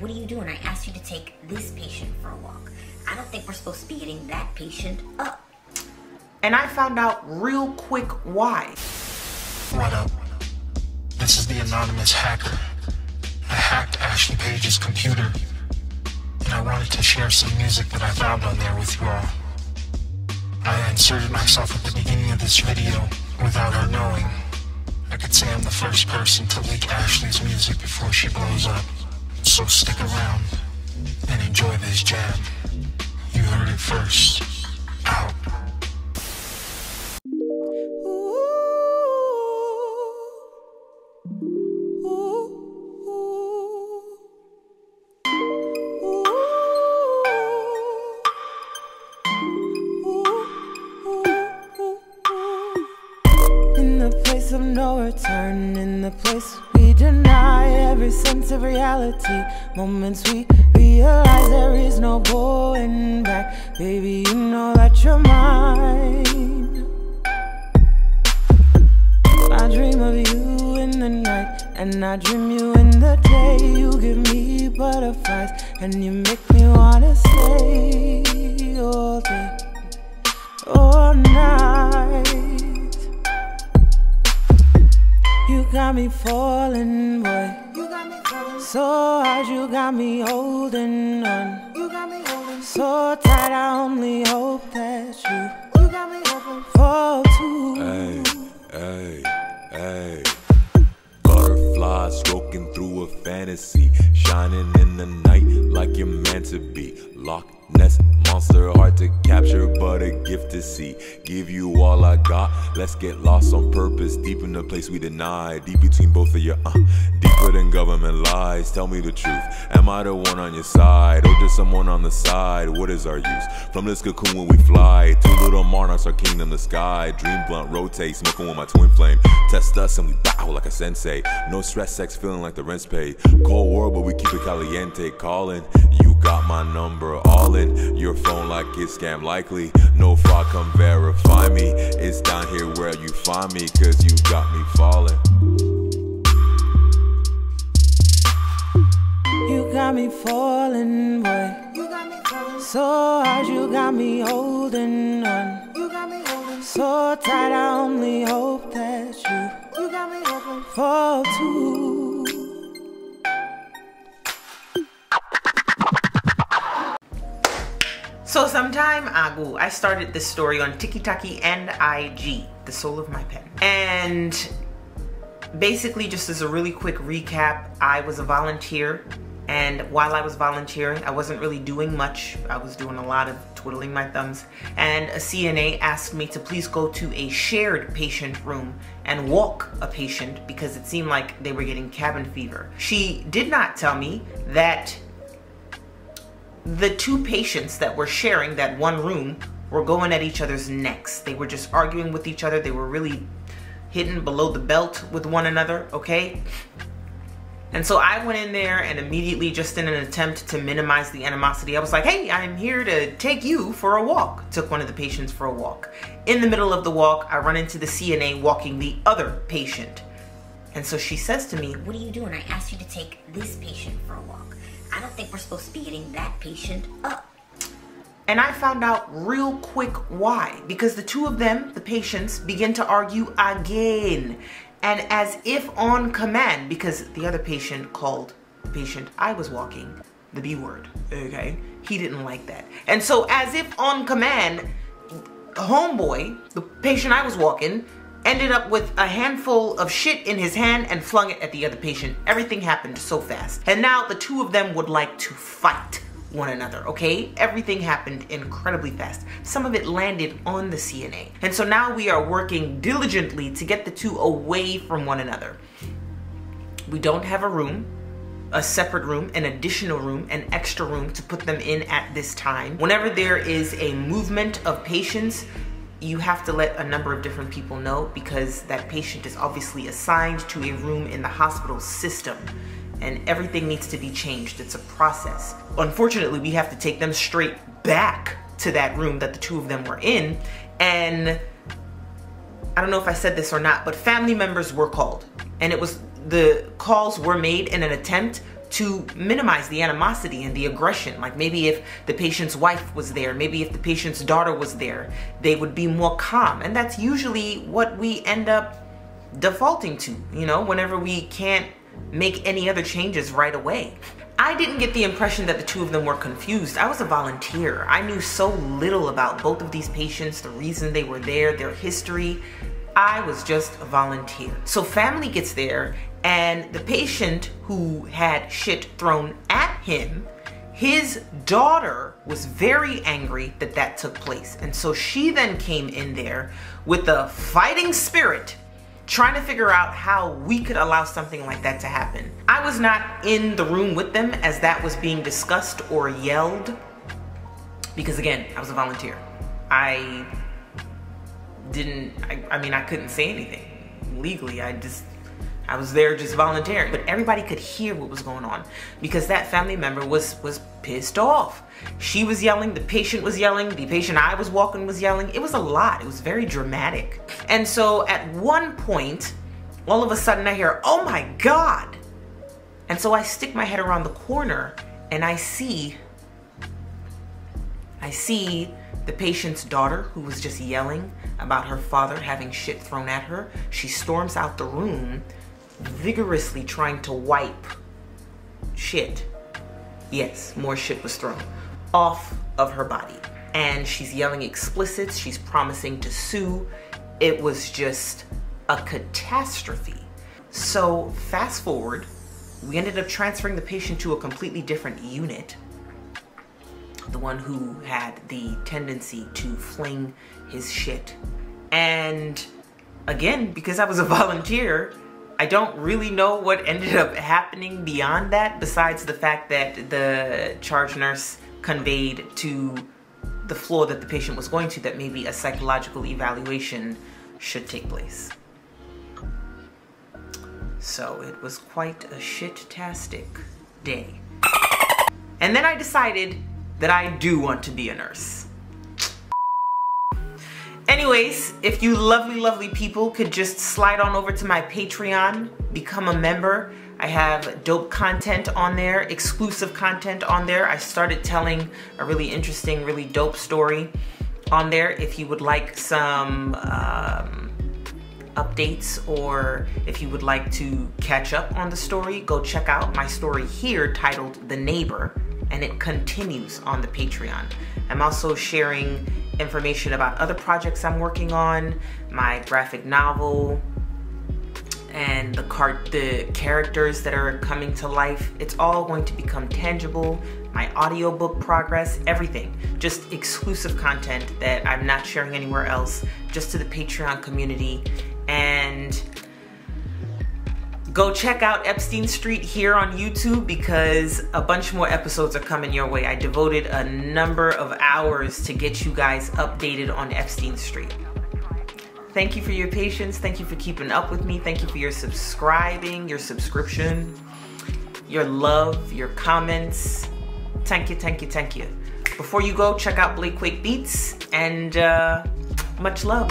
What are you doing? I asked you to take this patient for a walk. I don't think we're supposed to be getting that patient up. And I found out real quick why. What up? This is the anonymous hacker. I hacked Ashley Page's computer, and I wanted to share some music that I found on there with you all. I inserted myself at the beginning of this video without her knowing. I could say I'm the first person to leak Ashley's music before she blows up. So stick around and enjoy this jam. You heard it first. Out. In the place of no return, in the place we deny every sense of reality. Moments we realize there is no going back. Baby, you know that you're mine. I dream of you in the night, and I dream you in the day. You give me butterflies, and you make me wanna stay all day, all night. You got me falling, boy. You got me falling so hard. You got me holding on. You got me holding so tight. I only hope that you got me hoping for two. Hey, hey, hey. Butterflies stroking through a fantasy, shining in the night like you're meant to be. Loch Ness monster, hard to capture, but a gift to see. Give you all I got, let's get lost on purpose. Deep in the place we deny, deep between both of your deeper than government lies. Tell me the truth, am I the one on your side, or just someone on the side? What is our use? From this cocoon when we fly, two little monarchs, our kingdom the sky. Dream blunt, rotate, smoking with my twin flame. Test us and we bow like a sensei. No stress, sex, feeling like the rent's paid. Cold war, but we keep it caliente. Calling, you got my number, all in your phone like it's scam likely. No fraud, come verify me. It's down here where you find me, cause you got me falling. You got me falling, boy. You got me falling so hard. You got me holding on. You got me holding so tight. I only hope that you got me hoping for two. So some time ago, I started this story on TikTok and IG, the soul of my pen. And basically, just as a really quick recap, I was a volunteer, and while I was volunteering, I wasn't really doing much. I was doing a lot of twiddling my thumbs, and a CNA asked me to please go to a shared patient room and walk a patient because it seemed like they were getting cabin fever. She did not tell me that the two patients that were sharing that one room were going at each other's necks. They were just arguing with each other. They were really hitting below the belt with one another, okay? And so I went in there and immediately, just in an attempt to minimize the animosity, I was like, hey, I'm here to take you for a walk. Took one of the patients for a walk. In the middle of the walk, I run into the CNA walking the other patient. And so she says to me, what are you doing? I asked you to take this patient for a walk. I don't think we're supposed to be getting that patient up. And I found out real quick why. Because the two of them, the patients, begin to argue again. And as if on command, because the other patient called the patient I was walking the B word, okay? He didn't like that. And so as if on command, homeboy, the patient I was walking, ended up with a handful of shit in his hand and flung it at the other patient. Everything happened so fast. And now the two of them would like to fight one another, okay? Everything happened incredibly fast. Some of it landed on the CNA. And so now we are working diligently to get the two away from one another. We don't have a room, a separate room, an additional room, an extra room to put them in at this time. Whenever there is a movement of patients, you have to let a number of different people know, because that patient is obviously assigned to a room in the hospital system, and everything needs to be changed. It's a process. Unfortunately, we have to take them straight back to that room that the two of them were in, and I don't know if I said this or not, but family members were called, and the calls were made in an attempt to minimize the animosity and the aggression. Like maybe if the patient's wife was there, maybe if the patient's daughter was there, they would be more calm. And that's usually what we end up defaulting to, you know, whenever we can't make any other changes right away. I didn't get the impression that the two of them were confused. I was a volunteer. I knew so little about both of these patients, the reason they were there, their history. I was just a volunteer. So family gets there, and the patient who had shit thrown at him, his daughter was very angry that that took place. And so she then came in there with a fighting spirit, trying to figure out how we could allow something like that to happen. I was not in the room with them as that was being discussed or yelled, because again, I was a volunteer. I mean, I couldn't say anything legally. I was there just volunteering, but everybody could hear what was going on because that family member was pissed off. She was yelling, the patient was yelling, the patient I was walking was yelling. It was a lot. It was very dramatic. And so at one point, all of a sudden I hear, "Oh my God." And so I stick my head around the corner and I see the patient's daughter, who was just yelling about her father having shit thrown at her. She storms out the room, vigorously trying to wipe shit. Yes, more shit was thrown off of her body. And she's yelling explicits. She's promising to sue. It was just a catastrophe. So fast forward, we ended up transferring the patient to a completely different unit. The one who had the tendency to fling his shit. And again, because I was a volunteer, I don't really know what ended up happening beyond that, besides the fact that the charge nurse conveyed to the floor that the patient was going to that maybe a psychological evaluation should take place. So it was quite a shit-tastic day. And then I decided that I do want to be a nurse. Anyways, if you lovely people could just slide on over to my Patreon, become a member. I have dope content on there, exclusive content on there. I started telling a really interesting, really dope story on there. If you would like some updates, or if you would like to catch up on the story, go check out my story here titled The Neighbor, and it continues on the Patreon. I'm also sharing information about other projects I'm working on, my graphic novel, and the characters that are coming to life. It's all going to become tangible. My audiobook progress, everything. Just exclusive content that I'm not sharing anywhere else, just to the Patreon community. And go check out Epstein Street here on YouTube, because a bunch more episodes are coming your way. I devoted a number of hours to get you guys updated on Epstein Street. Thank you for your patience. Thank you for keeping up with me. Thank you for your subscribing, your subscription, your love, your comments. Thank you. Before you go, check out Blake Quake Beats, and much love.